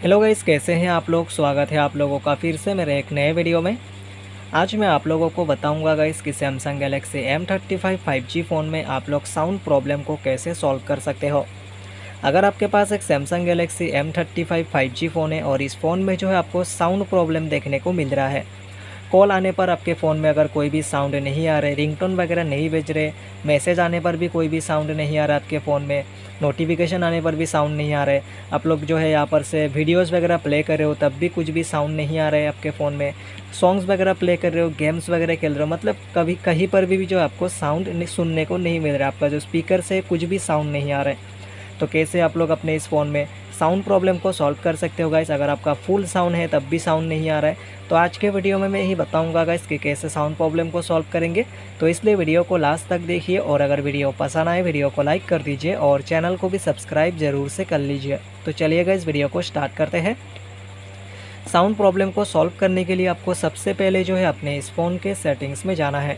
Hello guys, कैसे हैं आप लोग। स्वागत है आप लोगों का फिर से मेरे एक नए वीडियो में। आज मैं आप लोगों को बताऊंगा गाइस कि Samsung Galaxy M35 5G phone में आप लोग साउंड प्रॉब्लम को कैसे सॉल्व कर सकते हो। अगर आपके पास एक Samsung Galaxy M35 5G phone है और इस फ़ोन में जो है आपको साउंड प्रॉब्लम देखने को मिल रहा है, कॉल आने पर आपके फ़ोन में अगर कोई भी साउंड नहीं आ रहे, रिंगटोन वगैरह नहीं बज रहे, मैसेज आने पर भी कोई भी साउंड नहीं आ रहा आपके फ़ोन में, नोटिफिकेशन आने पर भी साउंड नहीं आ रहे, आप लोग जो है यहाँ पर से वीडियोस वगैरह प्ले कर रहे हो तब भी कुछ भी साउंड नहीं आ रहा है आपके फ़ोन में, सॉन्ग्स वगैरह प्ले कर रहे हो, गेम्स वगैरह खेल रहे हो, मतलब कभी कहीं पर भी जो आपको साउंड सुनने को नहीं मिल रहा है, आपका जो स्पीकर से कुछ भी साउंड नहीं आ रहा है। तो कैसे आप लोग अपने इस फ़ोन में साउंड प्रॉब्लम को सॉल्व कर सकते हो गाइस। अगर आपका फुल साउंड है तब भी साउंड नहीं आ रहा है, तो आज के वीडियो में मैं यही बताऊंगा गाइस कि कैसे साउंड प्रॉब्लम को सॉल्व करेंगे। तो इसलिए वीडियो को लास्ट तक देखिए और अगर वीडियो पसंद आए वीडियो को लाइक कर दीजिए और चैनल को भी सब्सक्राइब ज़रूर से कर लीजिए। तो चलिए गाइस, वीडियो को स्टार्ट करते हैं। साउंड प्रॉब्लम को सॉल्व करने के लिए आपको सबसे पहले जो है अपने इस फ़ोन के सेटिंग्स में जाना है।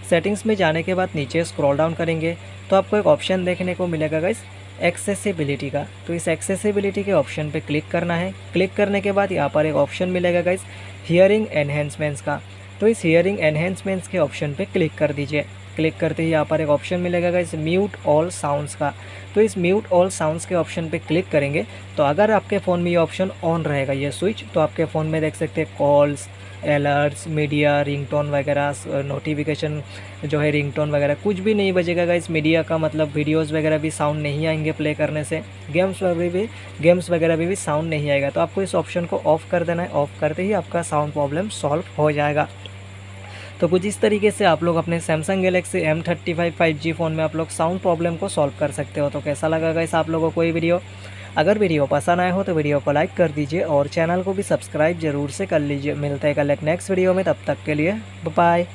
सेटिंग्स में जाने के बाद नीचे स्क्रॉल डाउन करेंगे तो आपको एक ऑप्शन देखने को मिलेगा गाइस, एक्सेसिबिलिटी का। तो इस एक्सेसिबिलिटी के ऑप्शन पे क्लिक करना है। क्लिक करने के बाद यहाँ पर एक ऑप्शन मिलेगा गाइस, हियरिंग एनहेंसमेंट्स का। तो इस हियरिंग एनहेंसमेंट्स के ऑप्शन पे क्लिक कर दीजिए। क्लिक करते ही यहाँ पर एक ऑप्शन मिलेगा गाइस, म्यूट ऑल साउंड्स का। तो इस म्यूट ऑल साउंड्स के ऑप्शन पे क्लिक करेंगे तो अगर आपके फ़ोन में ये ऑप्शन ऑन रहेगा, ये स्विच, तो आपके फ़ोन में देख सकते हैं कॉल्स, अलर्ट्स, मीडिया, रिंगटोन वगैरह, नोटिफिकेशन जो है, रिंगटोन वगैरह कुछ भी नहीं बजेगा गाइस। मीडिया का मतलब वीडियोस वगैरह भी साउंड नहीं आएंगे प्ले करने से। गेम्स वगैरह भी साउंड नहीं आएगा। तो आपको इस ऑप्शन को ऑफ़ कर देना है। ऑफ़ करते ही आपका साउंड प्रॉब्लम सॉल्व हो जाएगा। तो कुछ इस तरीके से आप लोग अपने Samsung Galaxy M35 5G phone में आप लोग साउंड प्रॉब्लम को सॉल्व कर सकते हो। तो कैसा लगा गाइस आप लोगों को ये वीडियो। अगर वीडियो पसंद आया हो तो वीडियो को लाइक कर दीजिए और चैनल को भी सब्सक्राइब ज़रूर से कर लीजिए। मिलते हैं कल एक नेक्स्ट वीडियो में, तब तक के लिए बाय बाय।